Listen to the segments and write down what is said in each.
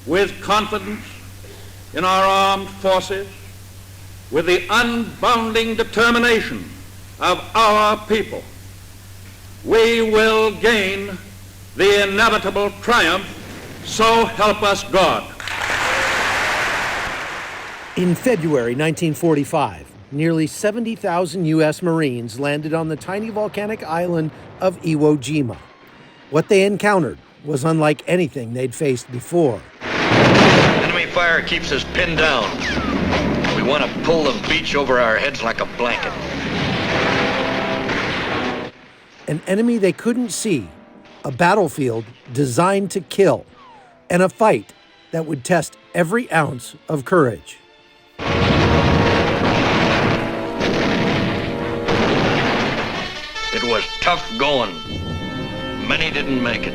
With confidence in our armed forces, with the unbounding determination of our people, we will gain the inevitable triumph, so help us God. In February 1945, nearly 70,000 U.S. Marines landed on the tiny volcanic island of Iwo Jima. What they encountered was unlike anything they'd faced before. Enemy fire keeps us pinned down. We want to pull the beach over our heads like a blanket. An enemy they couldn't see, a battlefield designed to kill, and a fight that would test every ounce of courage. It was tough going. Many didn't make it.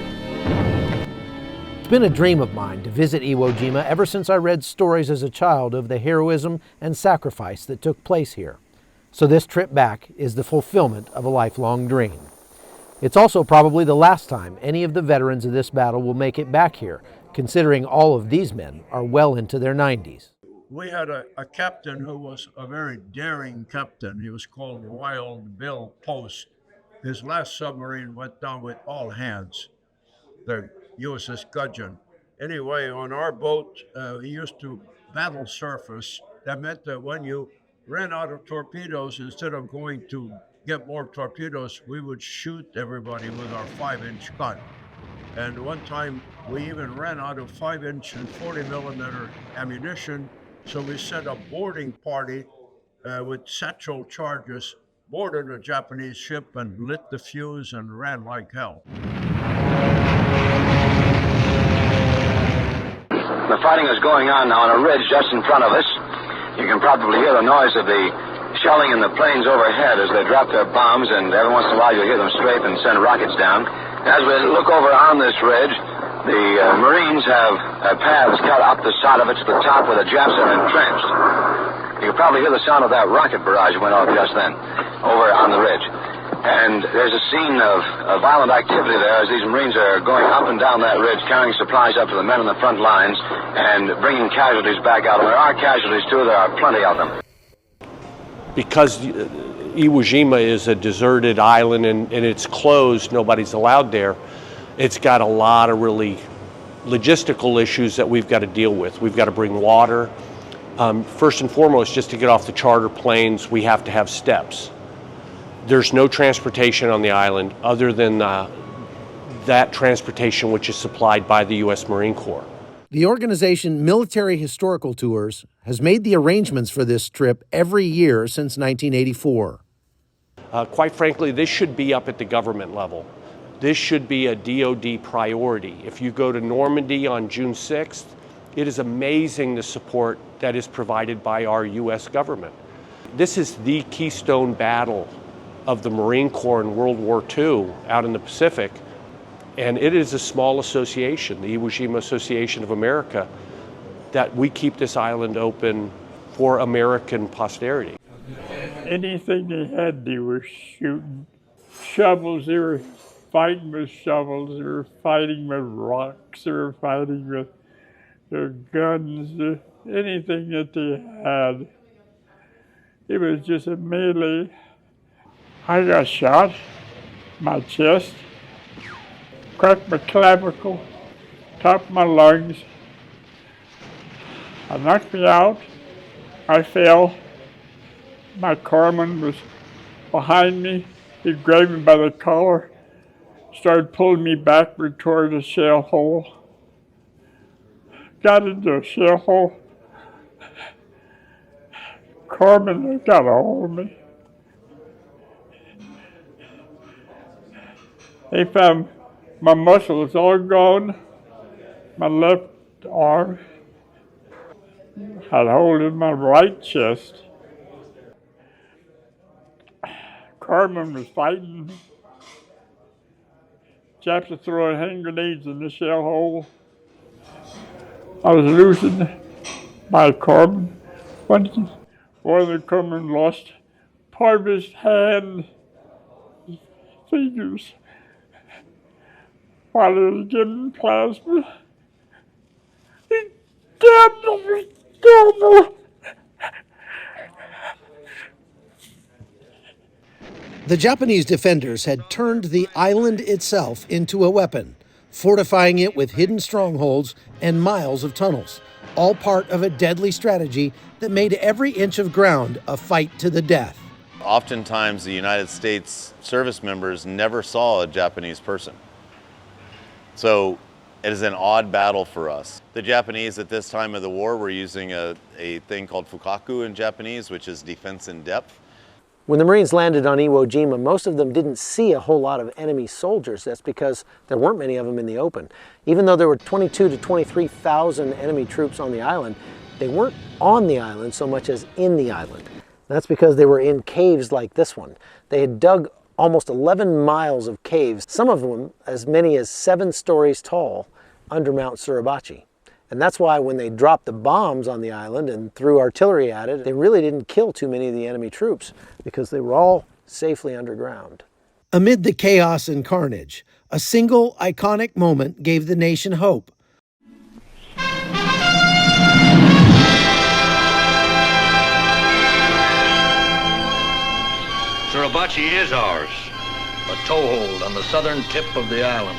It's been a dream of mine to visit Iwo Jima ever since I read stories as a child of the heroism and sacrifice that took place here. So this trip back is the fulfillment of a lifelong dream. It's also probably the last time any of the veterans of this battle will make it back here, considering all of these men are well into their 90s. We had a captain who was a very daring captain. He was called Wild Bill Post. His last submarine went down with all hands, the USS Gudgeon. Anyway, on our boat, he used to battle surface. That meant that when you ran out of torpedoes, instead of going to get more torpedoes, we would shoot everybody with our 5-inch gun. And one time, we even ran out of 5-inch and 40-millimeter ammunition, so we sent a boarding party with satchel charges, boarded a Japanese ship and lit the fuse and ran like hell. The fighting is going on now on a ridge just in front of us. You can probably hear the noise of the shelling in the planes overhead as they drop their bombs, and every once in a while you'll hear them strafe and send rockets down. As we look over on this ridge, the Marines have paths cut up the side of it to the top where the Japs are entrenched. You can probably hear the sound of that rocket barrage that went off just then over on the ridge. And there's a scene of violent activity there as these Marines are going up and down that ridge, carrying supplies up to the men in the front lines and bringing casualties back out. And there are casualties, too. There are plenty of them. Because Iwo Jima is a deserted island and it's closed, nobody's allowed there, it's got a lot of really logistical issues that we've got to deal with. We've got to bring water. First and foremost, just to get off the charter planes, we have to have steps. There's no transportation on the island other than that transportation which is supplied by the U.S. Marine Corps. The organization Military Historical Tours has made the arrangements for this trip every year since 1984. Quite frankly, this should be up at the government level. This should be a DoD priority. If you go to Normandy on June 6th, it is amazing the support that is provided by our U.S. government. This is the keystone battle of the Marine Corps in World War II out in the Pacific, and it is a small association, the Iwo Jima Association of America, that we keep this island open for American posterity. Anything they had, they were shooting. Shovels, they were fighting with shovels, they were fighting with rocks, they were fighting with their guns, anything that they had. It was just a melee. I got shot, my chest, cracked my clavicle, top of my lungs. I knocked me out. I fell. My corpsman was behind me. He grabbed me by the collar, started pulling me backward toward the shell hole. Got into a shell hole. Corpsman got a hold of me. They found my muscles all gone, my left arm had a hole in my right chest. Carmen was fighting. Japs were throwing hand grenades in the shell hole. I was losing my Carmen. One of the Carmen lost part of his hand, fingers, while he was getting plasma. The Japanese defenders had turned the island itself into a weapon, fortifying it with hidden strongholds and miles of tunnels, all part of a deadly strategy that made every inch of ground a fight to the death. Oftentimes, the United States service members never saw a Japanese person. So it is an odd battle for us. The Japanese at this time of the war were using a thing called fukaku in Japanese, which is defense in depth. When the Marines landed on Iwo Jima, most of them didn't see a whole lot of enemy soldiers. That's because there weren't many of them in the open. Even though there were 22,000 to 23,000 enemy troops on the island, they weren't on the island so much as in the island. That's because they were in caves like this one. They had dug almost 11 miles of caves, some of them as many as 7 stories tall, under Mount Suribachi. And that's why when they dropped the bombs on the island and threw artillery at it, they really didn't kill too many of the enemy troops because they were all safely underground. Amid the chaos and carnage, a single iconic moment gave the nation hope. Suribachi is ours, a toehold on the southern tip of the island.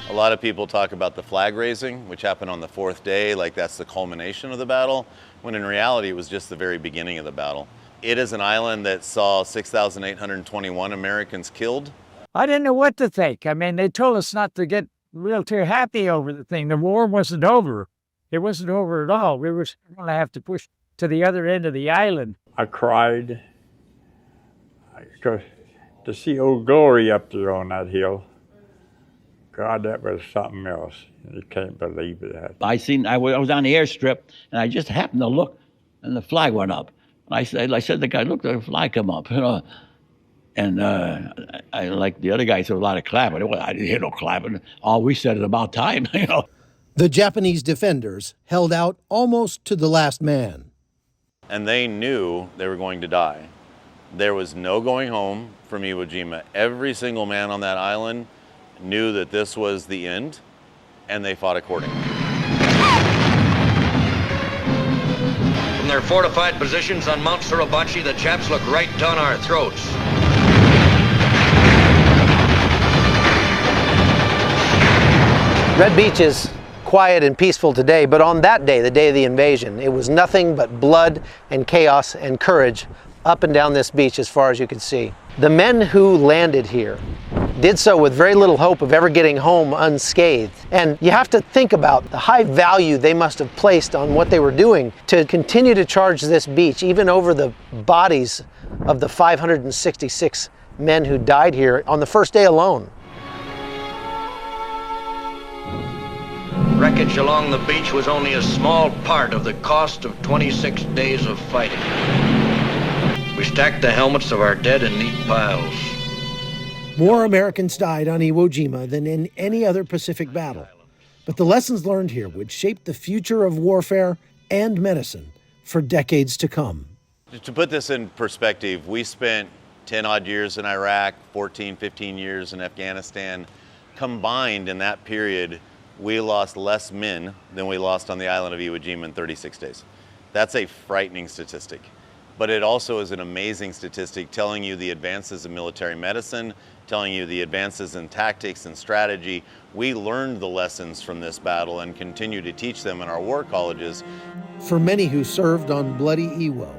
A lot of people talk about the flag raising, which happened on the 4th day, like that's the culmination of the battle, when in reality it was just the very beginning of the battle. It is an island that saw 6,821 Americans killed. I didn't know what to think. I mean, they told us not to get real too happy over the thing. The war wasn't over. It wasn't over at all. We were going to have to push to the other end of the island. I cried because to see Old Glory up there on that hill, God, that was something else. You can't believe that. I was on the airstrip, and I just happened to look, and the flag went up. And I said to the guy, look, the flag come up, you know. And I, like the other guy, said a lot of clapping. Well, I didn't hear no clapping. All we said is about time, you know. The Japanese defenders held out almost to the last man. And they knew they were going to die. There was no going home from Iwo Jima. Every single man on that island knew that this was the end, and they fought accordingly. From their fortified positions on Mount Suribachi, the Japs looked right down our throats. Red Beach is quiet and peaceful today, but on that day, the day of the invasion, it was nothing but blood and chaos and courage up and down this beach as far as you could see. The men who landed here did so with very little hope of ever getting home unscathed. And you have to think about the high value they must have placed on what they were doing to continue to charge this beach, even over the bodies of the 566 men who died here on the first day alone. Wreckage along the beach was only a small part of the cost of 26 days of fighting. We stacked the helmets of our dead in neat piles. More Americans died on Iwo Jima than in any other Pacific battle. But the lessons learned here would shape the future of warfare and medicine for decades to come. To put this in perspective, we spent 10 odd years in Iraq, 14, 15 years in Afghanistan. Combined in that period, we lost less men than we lost on the island of Iwo Jima in 36 days. That's a frightening statistic. But it also is an amazing statistic telling you the advances in military medicine, telling you the advances in tactics and strategy. We learned the lessons from this battle and continue to teach them in our war colleges. For many who served on bloody Iwo,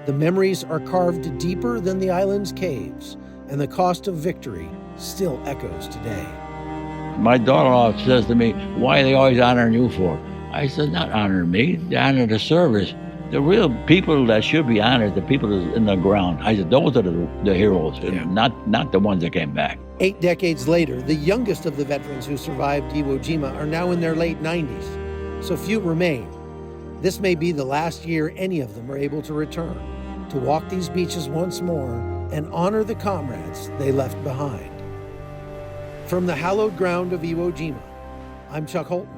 the memories are carved deeper than the island's caves, and the cost of victory still echoes today. My daughter-in-law says to me, why are they always honoring you for? I said, not honoring me, they honor the service. The real people that should be honored, the people that's in the ground. I said, those are the heroes, not the ones that came back. 8 decades later, the youngest of the veterans who survived Iwo Jima are now in their late 90s, so few remain. This may be the last year any of them are able to return, to walk these beaches once more and honor the comrades they left behind. From the hallowed ground of Iwo Jima, I'm Chuck Holton.